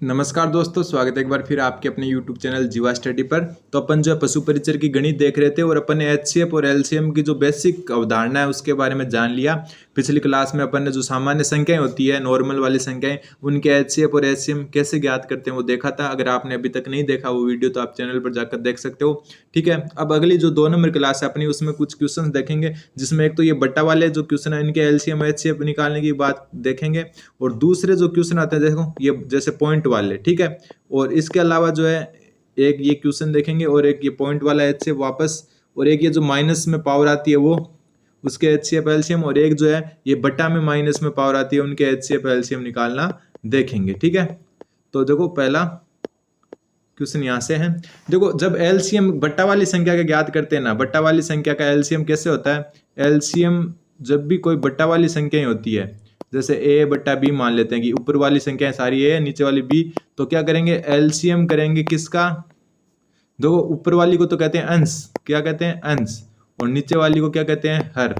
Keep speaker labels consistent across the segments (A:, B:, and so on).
A: नमस्कार दोस्तों, स्वागत है एक बार फिर आपके अपने YouTube चैनल जीवा स्टडी पर। तो अपन जो है पशु परिचर की गणित देख रहे थे और अपन ने HCF और LCM की जो बेसिक अवधारणा है उसके बारे में जान लिया। पिछली क्लास में अपन ने जो सामान्य संख्याएं होती है, नॉर्मल वाली संख्याएं, उनके HCF और LCM कैसे ज्ञात करते हैं वो देखा था। अगर आपने अभी तक नहीं देखा वो वीडियो तो आप चैनल पर जाकर देख सकते हो। ठीक है, अब अगली जो 2 नंबर क्लास है अपनी, उसमें कुछ क्वेश्चन देखेंगे, जिसमें एक तो ये बट्टा वाले जो क्वेश्चन है इनके LCM HCF निकालने की बात देखेंगे, और दूसरे जो क्वेश्चन आते हैं देखो ये जैसे पॉइंट वाले। ठीक है, और इसके अलावा जो है एक ये क्वेश्चन देखेंगे और एक ये पॉइंट वाला HCF वापस, और एक ये जो माइनस में पावर आती है वो उसके HCF LCM, और एक जो है ये बटा में माइनस में पावर आती है उनके HCF LCM निकालना देखेंगे। ठीक है, तो देखो पहला क्वेश्चन यहाँ से है। देखो जब LCM बट्टा वाली संख्या का ज्ञात करते हैं ना, बट्टा वाली संख्या का LCM कैसे होता है? LCM जब भी कोई बट्टा वाली संख्या होती है, जैसे a बट्टा b मान लेते हैं कि ऊपर वाली संख्याएं सारी a नीचे वाली b, तो क्या करेंगे? LCM करेंगे किसका? देखो ऊपर वाली को तो कहते हैं अंश, क्या कहते हैं? अंश, और नीचे वाली को क्या कहते हैं? हर।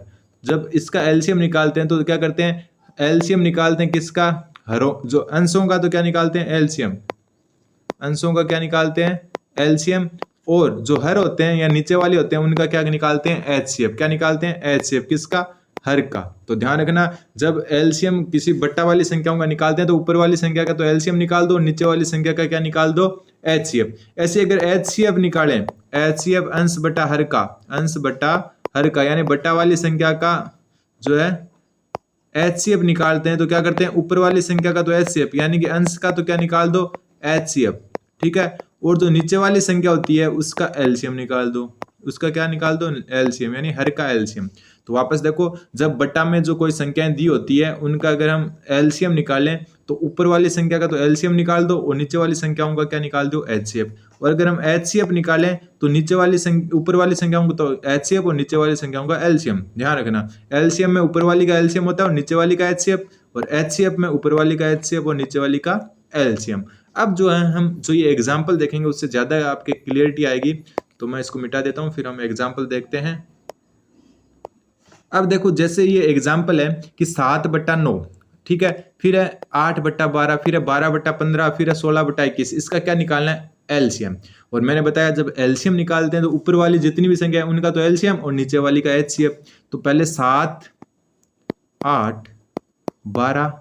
A: जब इसका LCM निकालते हैं तो क्या करते हैं? LCM निकालते हैं किसका? हरों, जो अंशों का तो क्या निकालते हैं? LCM। अंशों का क्या निकालते हैं? LCM। और जो हर होते हैं या नीचे वाले होते हैं उनका क्या निकालते हैं? HCF। क्या निकालते हैं? HCF। किसका? हर का। तो ध्यान रखना, जब LCM किसी बट्टा वाली संख्याओं का निकालते हैं तो ऊपर वाली संख्या का तो LCM निकाल दो, नीचे वाली संख्या का क्या निकाल दो? HCF। ऐसे अगर HCF निकालें, HCF अंश बटा हर का, अंश बटा हर का, यानी बट्टा वाली संख्या का जो है HCF निकालते हैं तो क्या करते हैं? ऊपर वाली संख्या का तो HCF, यानी कि अंश का तो क्या निकाल दो? HCF। ठीक है, और जो नीचे वाली संख्या होती है उसका LCM निकाल दो, उसका क्या निकाल दो? LCM, यानी हर का LCM। तो वापस देखो, जब बट्टा में जो कोई संख्याएं दी होती है उनका अगर हम LCM निकालें तो ऊपर वाली संख्या का तो LCM निकाल दो और नीचे वाली संख्याओं का क्या निकाल दो? HCF। और अगर हम HCF निकालें तो नीचे वाली ऊपर वाली संख्याओं को तो HCF और नीचे वाली संख्याओं का LCM। ध्यान रखना, LCM में ऊपर वाली का LCM होता है और नीचे वाली का HCF, और HCF में ऊपर वाली का HCF और नीचे वाली का LCM। अब जो है हम जो ये एग्जाम्पल देखेंगे उससे ज़्यादा आपके क्लियरिटी आएगी, तो मैं इसको मिटा देता हूँ, फिर हम एग्जाम्पल देखते हैं। अब देखो जैसे ये एग्जाम्पल है कि 7 बट्टा 9, ठीक है, फिर है 8 बट्टा 12, फिर है 12 बट्टा 15, फिर है 16 बट्टा 21, इसका क्या निकालना है? LCM। और मैंने बताया जब LCM निकालते हैं तो ऊपर वाली जितनी भी संख्या है उनका तो LCM और नीचे वाली का HCF। तो पहले 7, 8, 12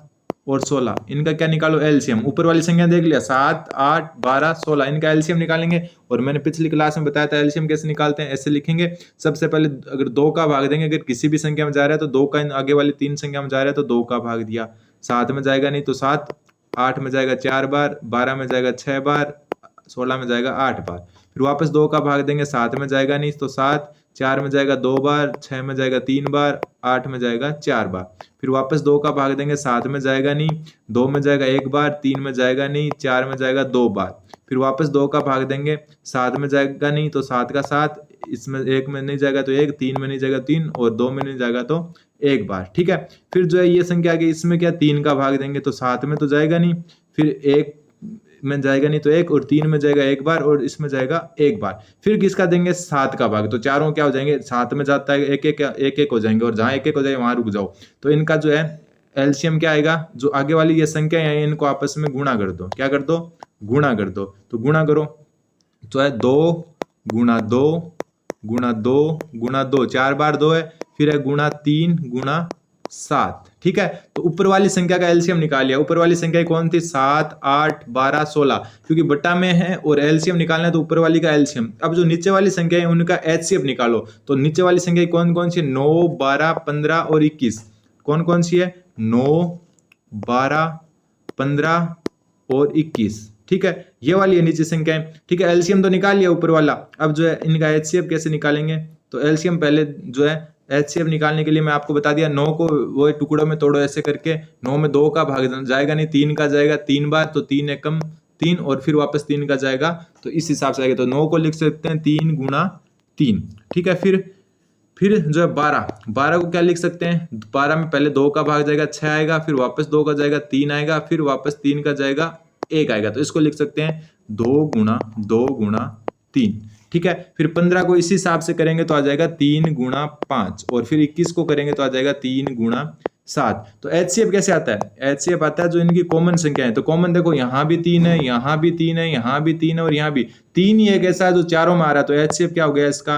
A: और 16, इनका क्या निकालो? LCM। ऊपर वाली संख्या देख लिया, 7, 8, 12, 16, इनका LCM निकालेंगे। और मैंने पिछली क्लास में बताया था LCM कैसे निकालते हैं, ऐसे लिखेंगे। सबसे पहले अगर 2 का भाग देंगे, अगर किसी भी संख्या में जा रहा है तो 2 का, आगे वाली 3 संख्या में जा रहा है तो 2 का भाग दिया, 7 में जाएगा नहीं तो 7, 8 में जाएगा 4 बार, 12 में जाएगा 6 बार, 16 में जाएगा 8 बार। फिर वापस 2 का भाग देंगे, 7 में जाएगा नहीं तो 7, 4 में जाएगा 2 बार, 6 में जाएगा 3 बार, 8 में जाएगा 4 बार। फिर वापस 2 का भाग देंगे, 7 में जाएगा नहीं, 2 में जाएगा 1 बार, 3 में जाएगा नहीं, 4 में जाएगा 2 बार। फिर वापस 2 का भाग देंगे, 7 में जाएगा नहीं तो 7 का 7, इसमें 1 में नहीं जाएगा तो 1, 3 में नहीं जाएगा 3, और 2 में नहीं जाएगा तो 1 बार। ठीक है, फिर जो है ये संख्या आगे, इसमें क्या 3 का भाग देंगे तो 7 में तो जाएगा नहीं, फिर 1 में जाएगा नहीं तो 1, और 3 में जाएगा 1 बार, और इसमें जाएगा 1 बार। फिर किसका देंगे? 7 का भाग, तो चारों क्या हो जाएंगे? 7 में जाता है 1 1 हो जाएंगे, और जहाँ 1 1 हो जाए वहां रुक जाओ। तो इनका जो है LCM क्या आएगा? जो आगे वाली ये संख्या है इनको आपस में गुणा कर दो। क्या कर दो? गुणा कर दो। तो गुणा करो तो है 2 गुणा 2 गुणा 2 गुणा 2, 4 बार 2 है, फिर है गुणा 3 गुणा 7। ठीक है, तो ऊपर वाली संख्या का LCM निकाल लिया। ऊपर वाली संख्या कौन थी? 7, 8, 12, 16, क्योंकि बट्टा में है और LCM निकालना है तो ऊपर वाली का LCM। अब जो नीचे वाली संख्या है उनका HCF निकालो। तो नीचे वाली संख्या कौन कौन सी है? 9, 12, 15 और 21। कौन कौन सी है? 9, 12, 15 और 21। ठीक है, ये वाली है नीचे संख्या है। ठीक है, LCM तो निकाल लिया ऊपर वाला। अब जो है इनका HCF कैसे निकालेंगे? तो LCM पहले जो है HCF निकालने के लिए मैं आपको बता दिया, 9 को वो टुकड़ों में तोड़ो ऐसे करके। 9 में 2 का भाग जाएगा नहीं, 3 का जाएगा 3 बार, तो 3 एकम 3, और फिर वापस 3 का जाएगा, तो इस हिसाब से आएगा। तो 9 को लिख सकते हैं 3 गुणा 3। ठीक है, फिर जो है 12 को क्या लिख सकते हैं? 12 में पहले 2 का भाग जाएगा 6 आएगा, फिर वापस 2 का जाएगा 3 आएगा, फिर वापस 3 का जाएगा 1 आएगा। तो इसको लिख सकते हैं 2 गुणा 3। ठीक है, फिर 15 को इसी हिसाब से करेंगे तो आ जाएगा 3 गुणा 5, और फिर 21 को करेंगे तो आ जाएगा 3 गुणा 7। तो HCF कैसे आता है? HCF आता है जो इनकी कॉमन संख्या है। तो कॉमन देखो यहाँ भी 3 है, यहाँ भी 3 है, यहाँ भी 3 है और यहाँ भी 3 ही एक ऐसा है जो चारों में आ रहा है। तो HCF क्या हो गया इसका?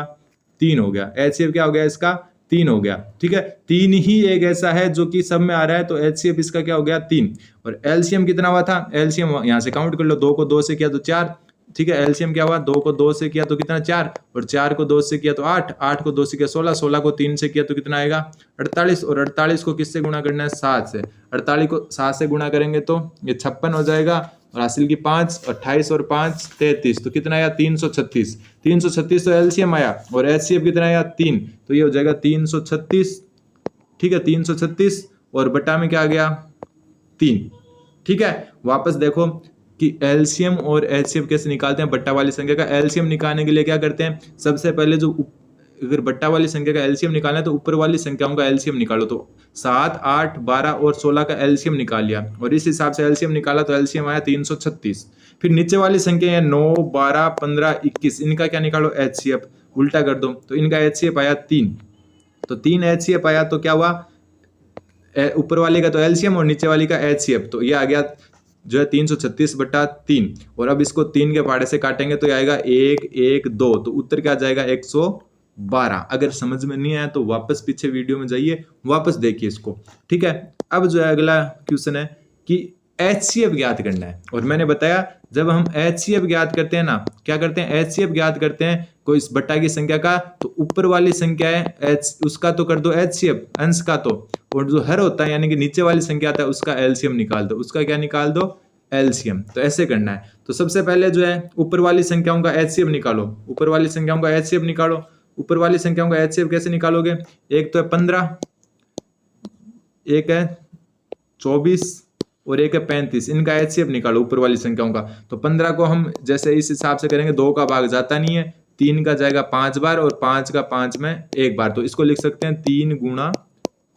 A: 3 हो गया। HCF क्या हो गया इसका? 3 हो गया। ठीक है, 3 ही एक ऐसा है जो कि सब में आ रहा है, तो HCF इसका क्या हो गया? 3। और LCM कितना हुआ था? LCM यहाँ से काउंट कर लो, 2 को 2 से किया तो 4। ठीक है, एलसीएम क्या हुआ? 2 को 2 से किया तो कितना? 4, और 4 को 2 से किया तो 8, 8 को 2 से किया 16, 16 को 3 से किया तो कितना आएगा? 48, और 48 को किससे गुणा करना है? 7 से। 48 को 7 से गुणा करेंगे तो ये 56 हो जाएगा, और हासिल की 5, 28 और 5 33, तो कितना आया? 336। 336 तो एलसीएम आया, और एचसीएफ कितना आया? 3, तो ये हो जाएगा 336। ठीक है, 336 और बटा में क्या आ गया? 3। ठीक है, वापस देखो कि एलसीएम और एचसीएफ कैसे निकालते हैं बट्टा वाली संख्या का। एलसीएम निकालने के लिए क्या करते हैं? सबसे पहले जो अगर बट्टा वाली संख्या का एलसीएम निकालना है तो ऊपर वाली संख्याओं का एलसीएम निकालो। तो 7, 8, 12 और 16 का एलसीएम निकाल लिया, और इस हिसाब से एलसीएम निकाला तो एलसीएम आया 336। फिर नीचे वाली संख्या है 9, 12, 15, 21, इनका क्या निकालो? एचसीएफ। उल्टा कर दो तो इनका एचसीएफ आया 3। तो 3 एचसीएफ आया तो क्या हुआ? ऊपर वाले का तो एलसीएम और नीचे वाली का एचसीएफ, तो ये आ गया जो है 336/3। और अब इसको 3 के पहाड़े से काटेंगे तो ये आएगा 1, 1, 2, तो उत्तर क्या आ जाएगा? 112। अगर समझ में नहीं आया तो वापस पीछे वीडियो में जाइए, वापस देखिए इसको। ठीक है, अब जो है अगला क्वेश्चन है कि HCF ज्ञात करना है, और मैंने बताया जब हम HCF ज्ञात करते हैं ना, क्या करते हैं? HCF ज्ञात करते हैं कोई इस बट्टा की संख्या का, तो ऊपर वाली संख्या है उसका तो कर दो HCF अंश का, तो और जो हर होता है यानी कि नीचे वाली संख्या आता है उसका LCM निकाल दो। उसका क्या निकाल दो? LCM। तो ऐसे करना है। तो सबसे पहले जो है ऊपर वाली संख्याओं का HCF निकालो। ऊपर वाली संख्याओं का HCF निकालो। ऊपर वाली संख्याओं का HCF कैसे निकालोगे? एक तो है 15, एक है 24 और एक है 35, इनका HCF निकालो ऊपर वाली संख्याओं का। तो 15 को हम जैसे इस हिसाब से करेंगे, 2 का भाग जाता नहीं है, 3 का जाएगा 5 बार और 5 का 5 में 1 बार, तो इसको लिख सकते हैं 3 गुणा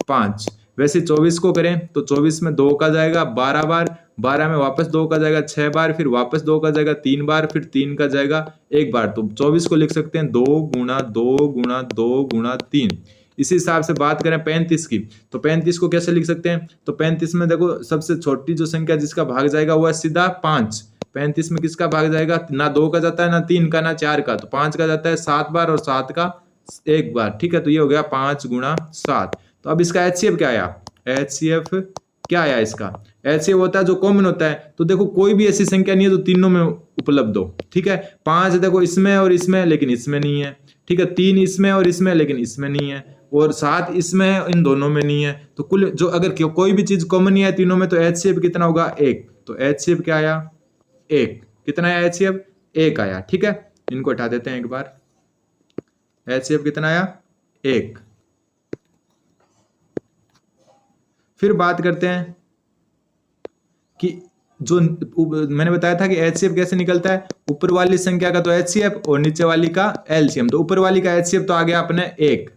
A: 5। वैसे 24 को करें तो 24 में 2 का जाएगा 12 बार, 12 में वापस 2 का जाएगा 6 बार, फिर वापस 2 का जाएगा 3 बार, फिर 3 का जाएगा 1 बार, तो 24 को लिख सकते हैं 2 गुणा 2 गुणा 2 गुणा 3। इसी हिसाब से बात करें 35 की, तो 35 को कैसे लिख सकते हैं? तो 35 में देखो सबसे छोटी जो संख्या जिसका भाग जाएगा वो है सीधा 5। 35 में किसका भाग जाएगा? ना 2 का जाता है, ना 3 का, ना 4 का, तो 5 का जाता है 7 बार और 7 का 1 बार। ठीक है, तो ये हो गया 5 गुणा 7। तो अब इसका HCF क्या आया? HCF क्या आया इसका? HCF होता है जो कॉमन होता है। तो देखो कोई भी ऐसी संख्या नहीं है जो तीनों में उपलब्ध हो। ठीक है, 5 देखो इसमें और इसमें, लेकिन इसमें नहीं है। ठीक है, 3 इसमें और इसमें, लेकिन इसमें नहीं है, और 7 इसमें है, इन दोनों में नहीं है। तो कुल जो अगर कोई भी चीज कॉमन नहीं है तीनों में, तो HCF कितना होगा? 1। तो HCF क्या आया? 1। कितना आया HCF? 1 आया। ठीक है, इनको हटा देते हैं एक बार। HCF कितना आया? 1। फिर बात करते हैं कि जो मैंने बताया था कि HCF कैसे निकलता है, ऊपर वाली संख्या का तो HCF और नीचे वाली का LCM। तो ऊपर वाली का HCF तो आ गया अपने 1।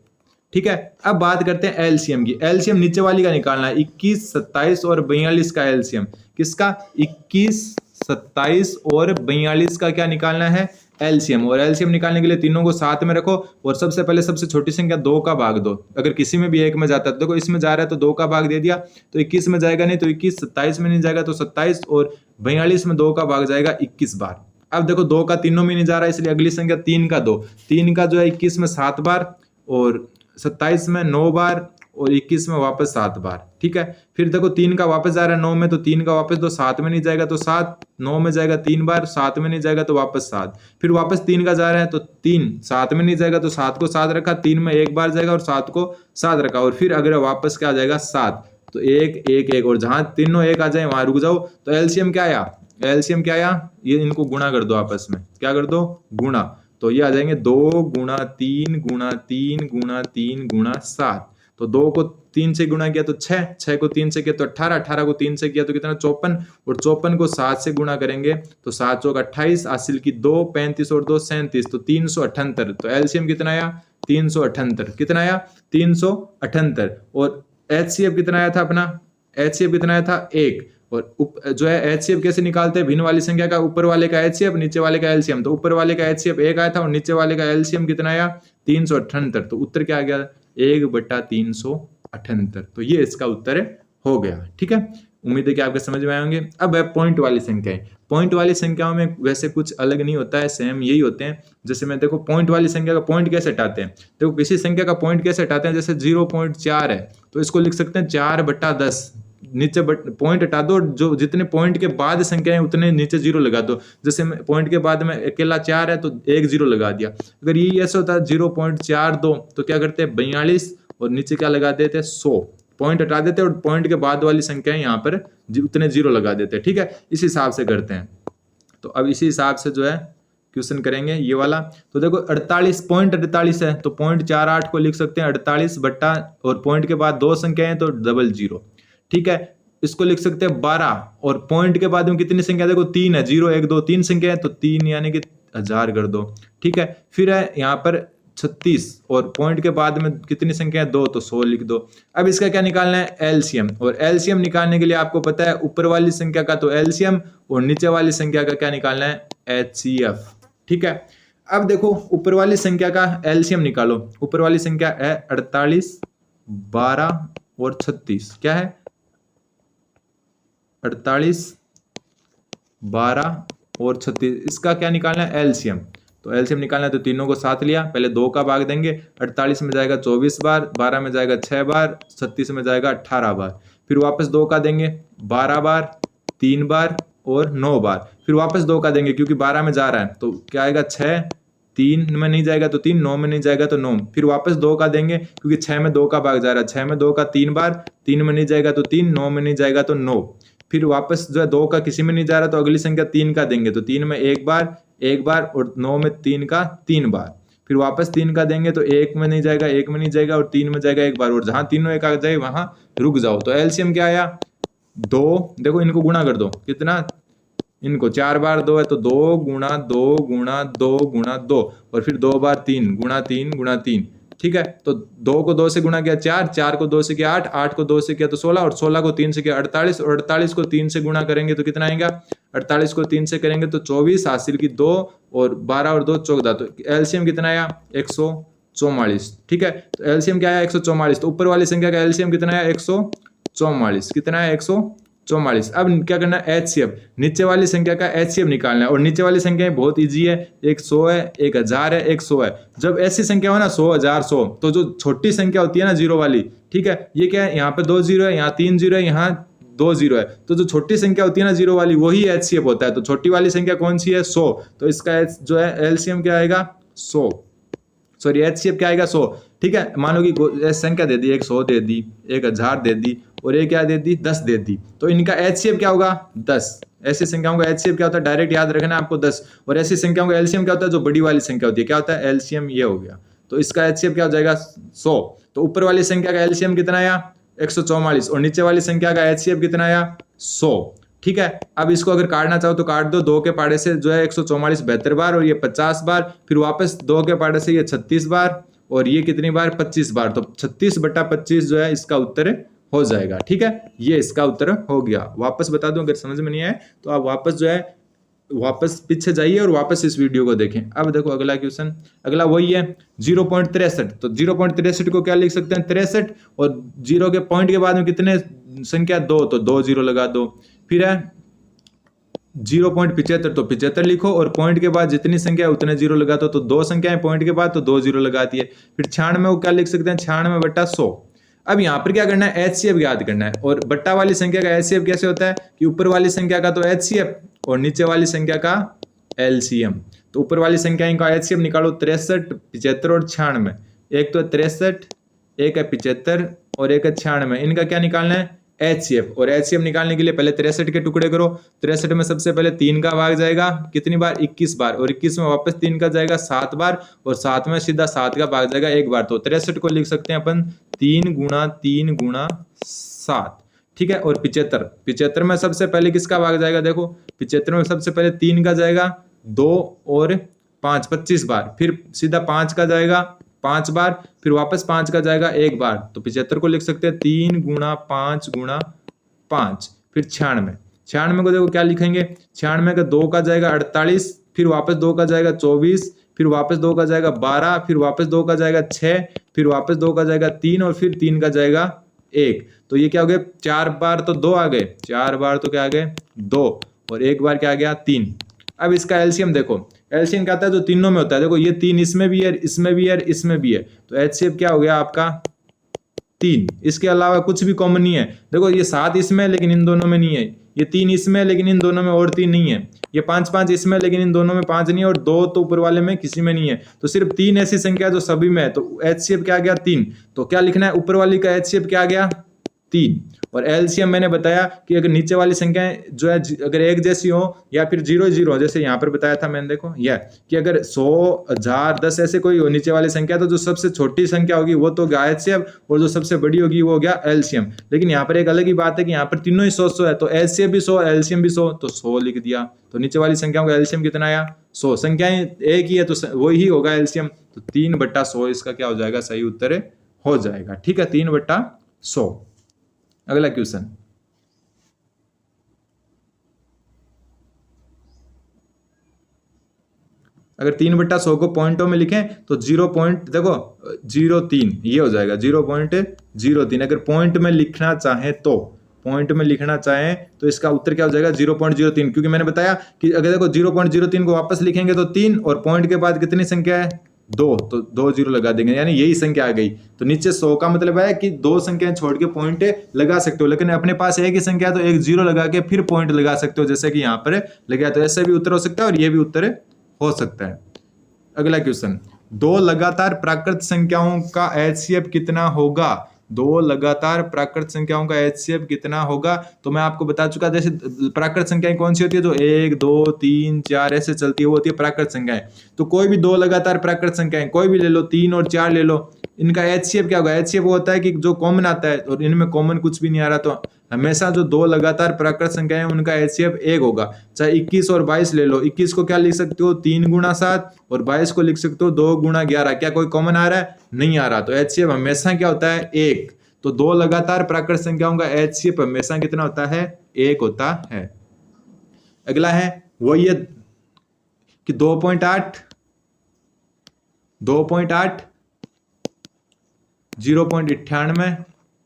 A: ठीक है, अब बात करते हैं LCM की। LCM नीचे वाली का निकालना है, 21, 27 और 42 का LCM। किसका? 21, 27 और 42 का क्या निकालना है? LCM। और LCM निकालने के लिए तीनों को साथ में रखो, और सबसे पहले सबसे छोटी संख्या 2 का भाग दो। अगर किसी में भी एक में जाता है, तो देखो इसमें जा रहा है तो 2 का भाग दे दिया, तो 21 में जाएगा नहीं, तो 21, 27 में नहीं जाएगा तो 27, और 42 में 2 का भाग जाएगा 21 बार। अब देखो 2 का तीनों में नहीं जा रहा है, इसलिए अगली संख्या 3 का 2, 3 का जो है 21 में 7 बार, और 27 में 9 बार, और 21 में वापस 7 बार। ठीक है, फिर देखो 3 का वापस जा रहा है 9 में, तो 3 का वापस 2 7 में नहीं जाएगा तो 7, 9 में जाएगा 3 बार, 7 में नहीं जाएगा तो वापस 7, फिर वापस 3 का जा रहा है तो 3 7 में नहीं जाएगा तो 7 को 7 रखा, 3 में 1 बार जाएगा और 7 को 7 रखा, और फिर अगर वापस क्या आ जाएगा? 7। तो 1 1 1, और जहां तीनों 1 आ जाए वहां रुक जाओ। तो LCM क्या आया? LCM क्या आया? ये इनको गुणा कर दो आपस में, क्या कर दो? गुणा। तो ये आ जाएंगे 2 गुणा 3 गुणा 3 गुणा 3 गुणा 7। तो 2 को 3 से गुणा किया तो 6, 6 को 3 से किया तो 18, 18 को 3 से किया तो कितना? 54, और 54 को 7 से गुणा करेंगे तो 7 चौक 28, हासिल की 2, 35 और 2 37, तो 378। तो LCM कितना आया? 378। कितना आया? 378। और HCF कितना आया था अपना? HCF कितना आया था? 1। और जो है HCF कैसे निकालते हैं? भिन्न वाली संख्या का ऊपर वाले का HCF, नीचे वाले का LCM। तो ऊपर वाले का HCF 1 आया था और नीचे वाले का LCM कितना आया? 378। तो उत्तर क्या आ गया? 1/378। 78। तो ये इसका उत्तर हो गया। ठीक है, उम्मीद है कि आपके समझ में आए होंगे। अब है पॉइंट वाली संख्याएं। पॉइंट वाली संख्याओं में वैसे कुछ अलग नहीं होता है, सेम यही होते हैं। जैसे मैं देखो पॉइंट वाली संख्या का पॉइंट कैसे हटाते हैं, देखो किसी संख्या का पॉइंट कैसे हटाते हैं, जैसे 0.4 है तो इसको लिख सकते हैं 4/10, नीचे पॉइंट हटा दो, जो जितने पॉइंट के बाद संख्या है उतने नीचे जीरो लगा दो। जैसे पॉइंट के बाद में अकेला 4 है तो एक जीरो लगा दिया। अगर ये ऐसा होता है 0.42 तो क्या करते हैं 42 और नीचे क्या लगा देते हैं 100, पॉइंट हटा देते हैं और पॉइंट के बाद वाली संख्या यहाँ पर उतने जीरो लगा देते हैं। ठीक है, इस हिसाब से करते हैं। तो अब इसी हिसाब से जो है क्वेश्चन करेंगे ये वाला। तो देखो 48.48 है तो 0.48 को लिख सकते हैं 48 बट्टा, और पॉइंट के बाद दो संख्या है तो 00। ठीक है, इसको लिख सकते हैं 12, और पॉइंट के बाद में कितनी संख्या देखो 3 है, 0 1 2 3 संख्या है तो 3 यानी कि 1000 कर दो। ठीक है, फिर है यहाँ पर 36, और पॉइंट के बाद में कितनी संख्या है 2 तो 100 लिख दो। अब इसका क्या निकालना है एलसीएम, और एलसीएम निकालने के लिए आपको पता है ऊपर वाली संख्या का तो एलसीएम और नीचे वाली संख्या का क्या निकालना है एचसीएफ। ठीक है, अब देखो ऊपर वाली संख्या का एलसीएम निकालो। ऊपर वाली संख्या है 48, 12 और 36। क्या है 48, 12 और 36, इसका क्या निकालना है एलसीएम। तो एलसीएम निकालना है तो तीनों को साथ लिया, पहले 2 का भाग देंगे, 48 में जाएगा 24 बार, 12 में जाएगा 6 बार, 36 में जाएगा 18 बार। फिर वापस 2 का देंगे 12 बार, 3 बार और 9 बार। फिर वापस 2 का देंगे क्योंकि 12 में जा रहा है तो क्या आएगा 6, 3 में नहीं जाएगा तो 3, 9 में नहीं जाएगा तो 9। फिर वापस 2 का देंगे क्योंकि 6 में 2 का भाग जा रहा है, 6 में 2 का 3 बार, 3 में नहीं जाएगा तो 3, 9 में नहीं जाएगा तो 9। फिर वापस जो है 2 का किसी में नहीं जा रहा तो अगली संख्या 3 का देंगे तो 3 में 1 बार, 1 बार, और 9 में 3 का 3 बार। फिर वापस 3 का देंगे तो 1 में नहीं जाएगा, 1 में नहीं जाएगा, और 3 में जाएगा 1 बार, और जहां तीनों एक आ जाए वहां रुक जाओ। तो एलसीएम क्या आया 2। देखो इनको गुणा कर दो, कितना, इनको 4 बार 2 है तो 2 गुणा 2 गुणा 2 गुणा 2, और फिर 2 बार 3 गुणा 3 गुणा 3। ठीक है, तो 2 को 2 से गुणा किया 4, 4 को 2 से किया 8, 8 को 2 से किया तो 16, और 16 को 3 से किया 48, और 48 को 3 से गुणा करेंगे तो कितना आएगा, 48 को 3 से करेंगे तो 24, हासिल की 2, और 12 और 2 14। तो एलसीएम कितना आया 144। ठीक है, तो एलसीएम क्या आया 144। तो ऊपर वाली संख्या का एलसीएम कितना आया 144। कितना है 144। अब क्या करना है एचसीएफ, नीचे वाली संख्या का एचसीएफ निकालना है, और नीचे वाली संख्या बहुत इजी है, एक 100 है, एक 1000 है, एक 100 है। जब ऐसी संख्या हो ना 100 1000 100, तो जो छोटी संख्या होती है ना जीरो वाली, ठीक है, ये क्या है यहाँ पे 2 जीरो है, यहाँ 3 जीरो है, यहाँ 2 जीरो है, तो जो छोटी संख्या होती है ना जीरो वाली वही एचसीएफ होता है। तो छोटी वाली संख्या कौन सी है 100, तो इसका जो है एलसीएम क्या आएगा 100, सॉरी एचसीएफ क्या आएगा 100। ठीक है, मानो कि संख्या दे दी, एक 100 दे दी, एक 1000 दे दी, और एक क्या दे दी 10 दे दी, तो इनका एचसीएफ क्या होगा 10। ऐसी संख्याओं का एचसीएफ क्या होता है डायरेक्ट याद रखना है आपको 10, और ऐसी संख्याओं का एलसीएम क्या होता है जो बड़ी वाली संख्या होती है, क्या होता है एलसीएम ये हो गया। तो इसका एचसीएफ क्या हो जाएगा 100। तो ऊपर वाली संख्या का एलसीएम कितना आया 144, और नीचे वाली संख्या का एचसीएफ कितना आया 100। ठीक है, अब इसको अगर काटना चाहो तो काट दो, 2 के पाड़े से जो है 144 72 बार, और ये 50 बार, फिर वापस 2 के पाड़े से ये 36 बार, और ये कितनी बार 25 बार। तो 36/25 जो है इसका उत्तर हो जाएगा। ठीक है, ये इसका उत्तर हो गया। वापस बता दूं अगर समझ में नहीं आए तो आप वापस जो है वापस पीछे जाइए और वापस इस वीडियो को देखें। अब देखो अगला क्वेश्चन, अगला वही है 0.63। तो 0.63 को क्या लिख सकते हैं 63, और 0 के पॉइंट के बाद में कितने संख्या 2, तो 2 जीरो लगा दो। फिर है 0.75, तो 75 लिखो, और पॉइंट के बाद जितनी संख्या है उतने जीरो लगा दो, तो 2 संख्या है पॉइंट के बाद तो 2 जीरो लगा दिए। फिर 96 को क्या लिख सकते हैं 96/100। अब यहाँ पर क्या करना है एचसीएफ याद करना है, और बट्टा वाली संख्या का एचसीएफ कैसे होता है कि ऊपर वाली संख्या का तो एचसीएफ और नीचे वाली संख्या का एलसीएम। तो ऊपर वाली संख्या का एचसीएफ निकालो 63, 75 और 96। एक तो 63, एक है 75 और एक है 96। इनका क्या निकालना है एचसीएफ, और एचसीएफ निकालने के लिए पहले 63 के टुकड़े करो। 63 में सबसे पहले 3 का भाग जाएगा कितनी बार 21 बार, और 21 में वापस 3 का जाएगा 7 बार, और 7 में सीधा 7 का भाग जाएगा 1 बार। तो 63 को लिख सकते हैं अपन 3 गुणा 3 गुणा 7। ठीक है, और 75 में सबसे पहले किसका भाग जाएगा, देखो 75 में सबसे पहले 3 का जाएगा 2 और 5 25 बार, फिर सीधा 5 का जाएगा 5 बार, फिर वापस 5 का जाएगा 1 बार। तो 75 को लिख सकते हैं 3 गुणा 5 गुणा 5। फिर 96 को देखो क्या लिखेंगे, 96 का 2 का जाएगा 48, फिर वापस 2 का जाएगा 24, फिर वापस 2 का जाएगा 12, फिर वापस 2 का जाएगा 6, फिर वापस 2 का जाएगा 3 और फिर 3 का जाएगा 1। तो ये क्या हो गया, 4 बार तो 2 आ गए, 4 बार तो क्या आ गए 2, और एक बार क्या आ गया 3। अब इसका एलसीएम देखो, एलसीएम क्या आता है जो तीनों में होता है, देखो ये 3 इसमें भी है, इसमें भी है, इसमें भी है, तो एचसीएफ क्या हो गया आपका 3। इसके अलावा कुछ भी कॉमन नहीं है। देखो ये 7 इसमें है लेकिन इन दोनों में नहीं है, ये 3 इसमें है लेकिन इन दोनों में और 3 नहीं है, ये 5 इसमें है लेकिन इन दोनों में 5 नहीं है, और 2 तो ऊपर वाले में किसी में नहीं है, तो सिर्फ 3 ऐसी संख्या जो सभी में है, तो एचसीएफ क्या आ गया 3। तो क्या लिखना है, ऊपर वाली का एचसीएफ क्या आ गया 3, और एलसीएम मैंने बताया कि अगर नीचे वाली संख्याएं जो है अगर एक जैसी हो या फिर 0 जैसे यहाँ पर बताया था मैंने, देखो यह कि अगर 100 1000 10 ऐसे कोई हो नीचे वाली संख्या, तो जो सबसे छोटी संख्या होगी वो तो होगा एचसीएफ, और जो सबसे बड़ी होगी वो हो गया एलसीएम। लेकिन यहाँ पर एक अलग ही बात है कि यहाँ पर तीनों ही 100 है, तो एचसीएफ भी 100 एलसीएम भी 100, तो 100 लिख दिया। तो नीचे वाली संख्याओं का एलसीएम कितना आया 100, संख्याएं एक ही है तो वही होगा एलसीएम, तो 3/100 इसका क्या हो जाएगा, सही उत्तर हो जाएगा। ठीक है, 3/100। अगला क्वेश्चन, अगर 3/100 को पॉइंटों में लिखें तो 0.03 ये हो जाएगा 0.03। अगर पॉइंट में लिखना चाहें तो पॉइंट में लिखना चाहें तो इसका उत्तर क्या हो जाएगा 0.03, क्योंकि मैंने बताया कि अगर देखो 0.03 को वापस लिखेंगे तो 3, और पॉइंट के बाद कितनी संख्या है 2, तो 2 0 लगा देंगे, यानी यही संख्या आ गई। तो नीचे 100 का मतलब है कि 2 संख्याएं छोड़ के पॉइंट लगा सकते हो, लेकिन अपने पास एक ही संख्या तो एक 0 लगा के फिर पॉइंट लगा सकते हो, जैसे कि यहाँ पर लगा। तो ऐसे भी उत्तर हो सकता है और ये भी उत्तर हो सकता है। अगला क्वेश्चन, 2 लगातार प्राकृत संख्याओं का एचसीएफ कितना होगा। 2 लगातार प्राकृत संख्याओं का एचसीएफ कितना होगा, तो मैं आपको बता चुका, जैसे प्राकृत संख्याएं कौन सी होती है, जो 1 2 3 4 ऐसे चलती है, वो होती है प्राकृत संख्याएं। तो कोई भी 2 लगातार प्राकृत संख्याएं कोई भी ले लो, 3 और 4 ले लो, इनका एचसीएफ क्या होगा। एचसीएफ वो होता है कि जो कॉमन आता है, और इनमें कॉमन कुछ भी नहीं आ रहा, तो हमेशा जो 2 लगातार प्राकृत संख्याएं उनका एचसीएफ 1 होगा। चाहे 21 और 22 ले लो, 21 को क्या लिख सकते हो 3 × 7, और 22 को लिख सकते हो 2 × 11। क्या कोई कॉमन आ रहा है, नहीं आ रहा, तो एचसीएफ हमेशा क्या होता है 1। तो 2 लगातार प्राकृत संख्याओं का एचसीएफ हमेशा कितना होता है 1 होता है। अगला है वो ये कि 2.8 0.98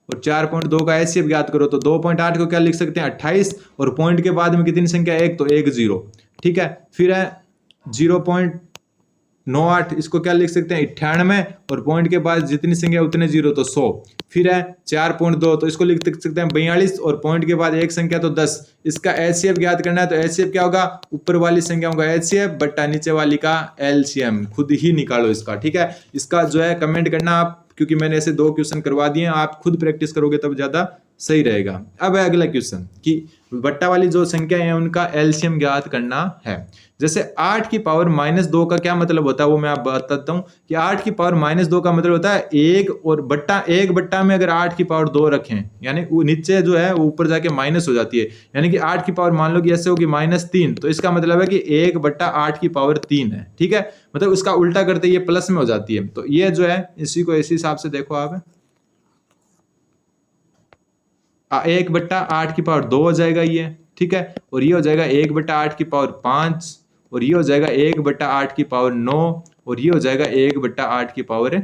A: और 4.2 का एचसीएफ ज्ञात करो। तो 2.8 को क्या लिख सकते हैं 28, और पॉइंट के बाद में कितनी संख्या 1, तो 1 0। ठीक है, फिर है 0.98, इसको क्या लिख सकते हैं 98, और पॉइंट के बाद जितनी संख्या उतने 0, तो 100। फिर है 4.2, तो इसको लिख सकते हैं 42, और पॉइंट के बाद एक संख्या तो 10। इसका एचसीएफ ज्ञात करना है, तो एचसीएफ क्या होगा, ऊपर वाली संख्याओं का एचसीएफ बट्टा नीचे वाली का एलसीएम, खुद ही निकालो इसका। ठीक है, इसका जो है कमेंट करना आप, क्योंकि मैंने ऐसे 2 क्वेश्चन करवा दिए हैं, आप खुद प्रैक्टिस करोगे तब ज्यादा सही रहेगा। अब है अगला क्वेश्चन कि बट्टा वाली जो संख्या है उनका एलसीएम ज्ञात करना है। जैसे 8 की पावर -2 का क्या मतलब होता है, वो मैं आप बताता हूं कि 8 की पावर -2 का मतलब होता है 1 और बट्टा 1 बट्टा में अगर 8 की पावर 2 रखें, यानी वो नीचे जो है वो ऊपर जाके माइनस हो जाती है, यानी कि 8 की पावर मान लो कि ऐसे होगी -3, तो इसका मतलब है कि 1 बट्टा 8 की पावर 3 है। ठीक है, मतलब उसका उल्टा करते ये प्लस में हो जाती है। तो ये जो है इसी को इसी हिसाब से देखो आप, 1 बट्टा 8 की पावर 2 हो जाएगा ये। ठीक है, और ये हो जाएगा 1 बट्टा 8 की पावर 5, और ये हो जाएगा 1 बट्टा 8 की पावर 9, और ये हो जाएगा 1 बट्टा 8 की पावर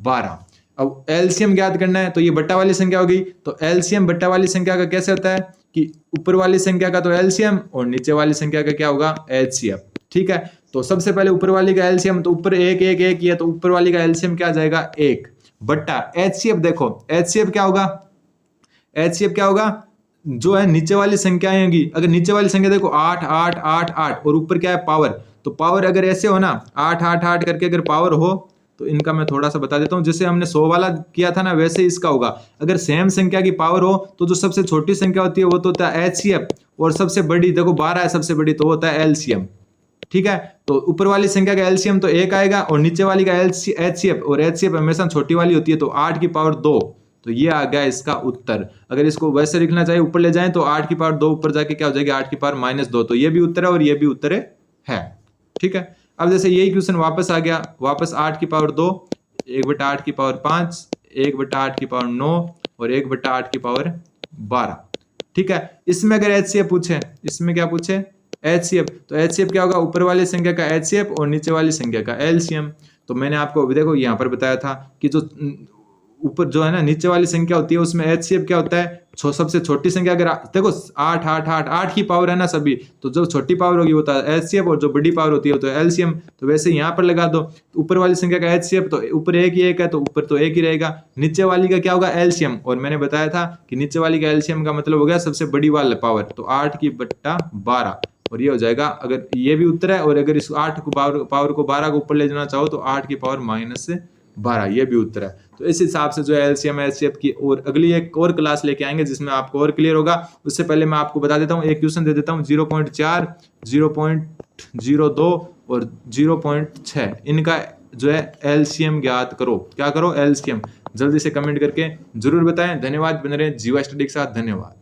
A: 12। अब एलसीएम ज्ञात करना है, तो ये बट्टा वाली संख्या होगी, तो एलसीएम बट्टा वाली संख्या का कैसे होता है कि ऊपर वाली संख्या का तो एलसीएम और नीचे वाली संख्या का क्या होगा एचसीएफ। ठीक है, तो सबसे पहले ऊपर वाली का एलसीएम, तो ऊपर 1 1 1 ही है, तो ऊपर वाली का एलसीएम क्या आ जाएगा 1 बट्टा एचसीएफ। देखो एचसीएफ क्या होगा, एचसीएफ क्या होगा, जो है नीचे वाली संख्याएं होंगी, अगर नीचे वाली संख्या देखो 8 8 8 8 और ऊपर क्या है पावर, तो पावर अगर ऐसे हो ना 8 8 8 करके अगर पावर हो, तो इनका मैं थोड़ा सा बता देता हूं, जैसे हमने 100 वाला किया था ना, वैसे इसका होगा। अगर सेम संख्या की पावर हो तो जो सबसे छोटी संख्या होती है वो तो होता है एचसीएफ, और सबसे बड़ी देखो 12 है सबसे बड़ी, तो होता है एलसीएम। ठीक है, तो ऊपर वाली संख्या का एलसीएम तो 1 आएगा, और नीचे वाली का एचसीएफ, और एचसीएफ हमेशा छोटी वाली होती है, तो 8 की पावर 2, तो ये आ गया इसका उत्तर। अगर इसको वैसे लिखना चाहिए ऊपर ले जाएं तो 8 की पावर 2 ऊपर जाके क्या हो जाएगी 8 की पावर -2, तो ये भी उत्तर है और ये भी उत्तर है। ठीक है, अब जैसे यही क्वेश्चन वापस आ गया, वापस 8 की पावर 2, 1 बट्टा 8 की पावर 5, 1 बट्टा 8 की पावर 9, और 1 बट्टा 8 की पावर 12। ठीक है, इसमें अगर एचसीएफ पूछे, इसमें क्या पूछे HCF। तो HCF क्या होगा, ऊपर वाली संख्या का HCF और नीचे वाली संख्या का LCM। तो मैंने आपको अभी देखो यहाँ पर बताया था कि जो ऊपर जो है ना नीचे वाली संख्या होती है उसमें HCF क्या होता है, सबसे छोटी संख्या। अगर देखो 8 8 8 8 की पावर है ना सभी, तो जो छोटी पावर होगी वो तो HCF और जो बड़ी पावर होती है वो तो LCM। तो वैसे यहाँ पर लगा दो, ऊपर वाली संख्या का HCF तो ऊपर एक ही एक है तो ऊपर तो एक ही रहेगा, नीचे वाली का क्या होगा LCM। और मैंने बताया था कि नीचे वाली का LCM का मतलब हो गया सबसे बड़ी वाला पावर, तो 8 की बट्टा 12 और ये हो जाएगा। अगर ये भी उत्तर है और अगर इस 8 को पावर को 12 को ऊपर ले जाना चाहो तो 8 की पावर -12, ये भी उत्तर है। तो इस हिसाब से जो है LCM HCF की और अगली एक और क्लास लेके आएंगे जिसमें आपको और क्लियर होगा। उससे पहले मैं आपको बता देता हूँ, एक क्वेश्चन दे देता हूँ 0.4, 0.02 और 0.6, इनका जो है LCM ज्ञात करो। क्या करो, LCM। जल्दी से कमेंट करके जरूर बताएं। धन्यवाद, बने रहें जीवा स्टडी के साथ। धन्यवाद।